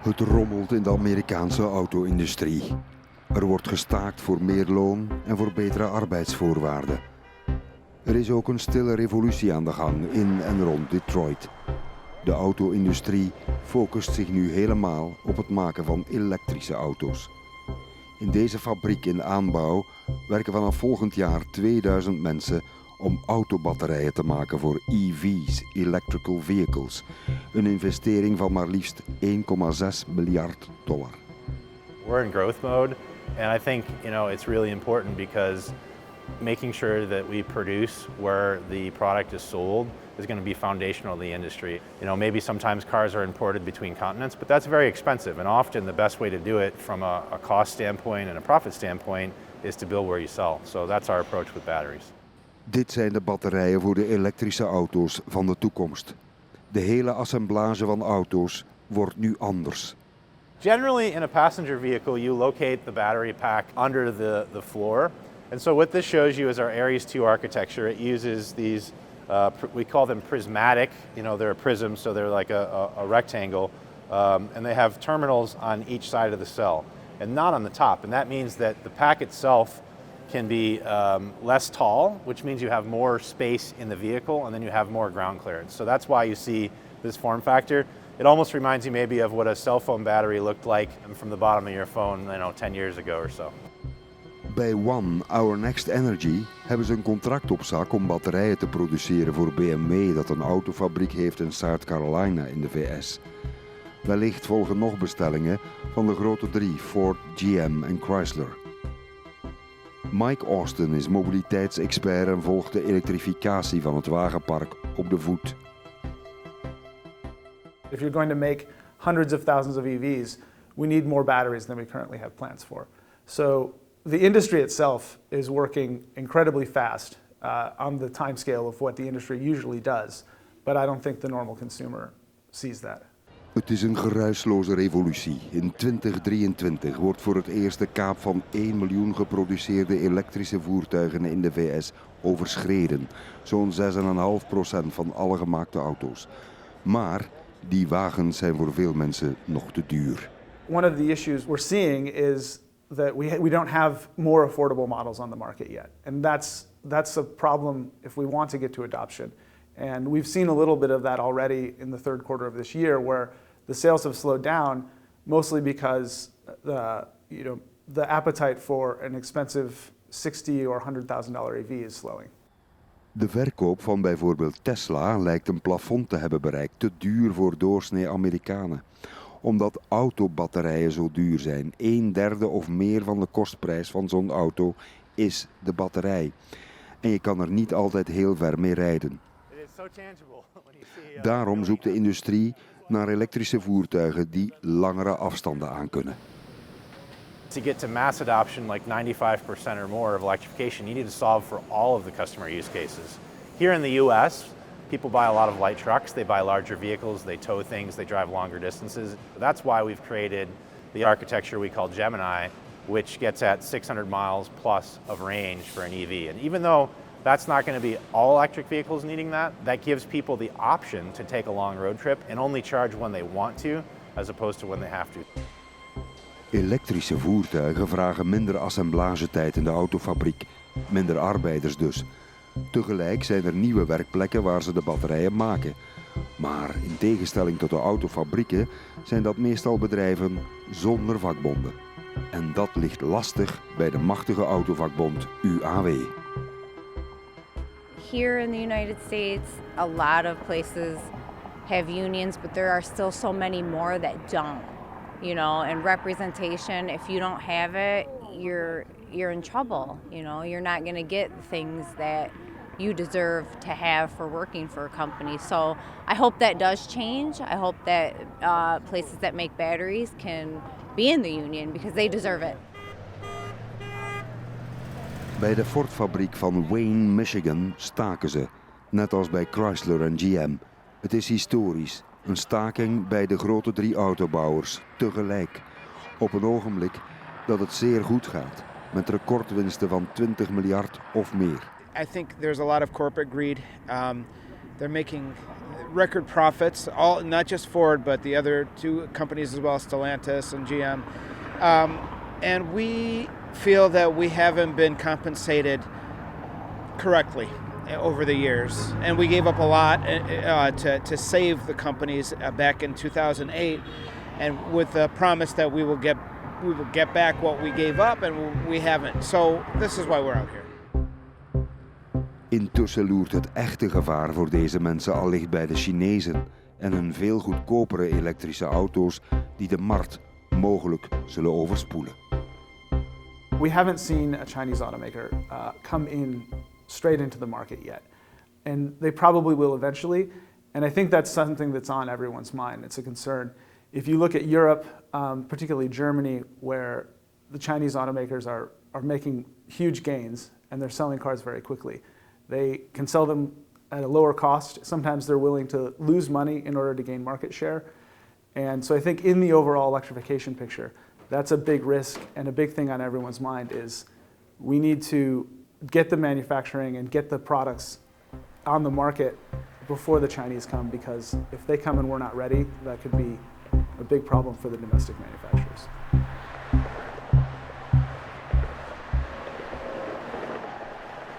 Het rommelt in de Amerikaanse auto-industrie. Er wordt gestaakt voor meer loon en voor betere arbeidsvoorwaarden. Er is ook een stille revolutie aan de gang in en rond Detroit. De auto-industrie focust zich nu helemaal op het maken van elektrische auto's. In deze fabriek in aanbouw werken vanaf volgend jaar 2000 mensen om autobatterijen te maken voor EV's, Electrical Vehicles. Een investering van maar liefst $1,6 miljard. We're in growth mode, and I think it's really important because making sure that we produce where the product is sold is going to be foundational to the industry. Maybe sometimes cars are imported between continents, but that's very expensive, and often the best way to do it from a cost standpoint and a profit standpoint is to build where you sell. So that's our approach with batteries. Dit zijn de batterijen voor de elektrische auto's van de toekomst. De hele assemblage van auto's wordt nu anders. Generally in a passenger vehicle you locate the battery pack under the floor. And so what this shows you is our Aries 2 architecture. It uses these, we call them prismatic, they're a prism, so they're like a rectangle. And they have terminals on each side of the cell and not on the top. And that means that the pack itself can be less tall, which means you have more space in the vehicle and then you have more ground clearance. So that's why you see this form factor. It almost reminds you maybe of what a cell phone battery looked like from the bottom of your phone 10 years ago or so. Bij One, Our Next Energy, hebben ze een contract op zak om batterijen te produceren voor BMW dat een autofabriek heeft in South Carolina in de VS. Wellicht volgen nog bestellingen van de grote drie, Ford, GM en Chrysler. Mike Austin is mobiliteitsexpert en volgt de elektrificatie van het wagenpark op de voet. If you're going to make hundreds of thousands of EVs, we need more batteries than we currently have plans for. So the industry itself is working incredibly fast on the timescale of what the industry usually does, but I don't think the normal consumer sees that. Het is een geruisloze revolutie. In 2023 wordt voor het eerst de kaap van 1 miljoen geproduceerde elektrische voertuigen in de VS overschreden. Zo'n 6,5% van alle gemaakte auto's. Maar die wagens zijn voor veel mensen nog te duur. One of the issues we're seeing is that we don't have more affordable models on the market yet. And that's a problem if we want to get to adoption. And we've seen a little bit of that already in the third quarter of this year where the sales have slowed down mostly because the appetite for an expensive $60,000 or $100,000 EV is slowing. De verkoop van bijvoorbeeld Tesla lijkt een plafond te hebben bereikt, te duur voor doorsnee Amerikanen. Omdat autobatterijen zo duur zijn, 1/3 of meer van de kostprijs van zo'n auto is de batterij. En je kan er niet altijd heel ver mee rijden. Daarom zoekt de industrie naar elektrische voertuigen die langere afstanden aankunnen. To get to mass adoption, like 95% or more of electrification, you need to solve for all of the customer use cases. Here in the US, people buy a lot of light trucks, they buy larger vehicles, they tow things, they drive longer distances. That's why we've created the architecture we call Gemini, which gets at 600 miles plus of range for an EV. And even though that's not going to be all electric vehicles needing that gives people the option to take a long road trip and only charge when they want to, as opposed to when they have to. Elektrische voertuigen vragen minder assemblagetijd in de autofabriek, minder arbeiders dus. Tegelijk zijn er nieuwe werkplekken waar ze de batterijen maken. Maar in tegenstelling tot de autofabrieken zijn dat meestal bedrijven zonder vakbonden. En dat ligt lastig bij de machtige autovakbond UAW. Here in the United States, a lot of places have unions, but there are still so many more that don't. And representation, if you don't have it, you're in trouble. You're not going to get things that you deserve to have for working for a company. So I hope that does change. I hope that places that make batteries can be in the union because they deserve it. Bij de Ford-fabriek van Wayne, Michigan staken ze, net als bij Chrysler en GM. Het is historisch, een staking bij de grote drie autobouwers tegelijk. Op een ogenblik dat het zeer goed gaat, met recordwinsten van 20 miljard of meer. I think there's a lot of corporate greed. They're making record profits, all not just Ford, but the other two companies as well, Stellantis and GM. And we feel that we haven't been compensated correctly over the years. And we gave up a lot to save the companies back in 2008, and with the promise that we will get back what we gave up, and we haven't. So this is why we're out here. Intussen loert het echte gevaar voor deze mensen al ligt bij de Chinezen en hun veel goedkopere elektrische auto's die de markt mogelijk zullen overspoelen. We haven't seen a Chinese automaker come in straight into the market yet. And they probably will eventually. And I think that's something that's on everyone's mind. It's a concern. If you look at Europe, particularly Germany, where the Chinese automakers are making huge gains and they're selling cars very quickly. They can sell them at a lower cost. Sometimes they're willing to lose money in order to gain market share. And so I think in the overall electrification picture, that's a big risk, and a big thing on everyone's mind is we need to get the manufacturing and get the products on the market before the Chinese come, because if they come and we're not ready, that could be a big problem for the domestic manufacturers.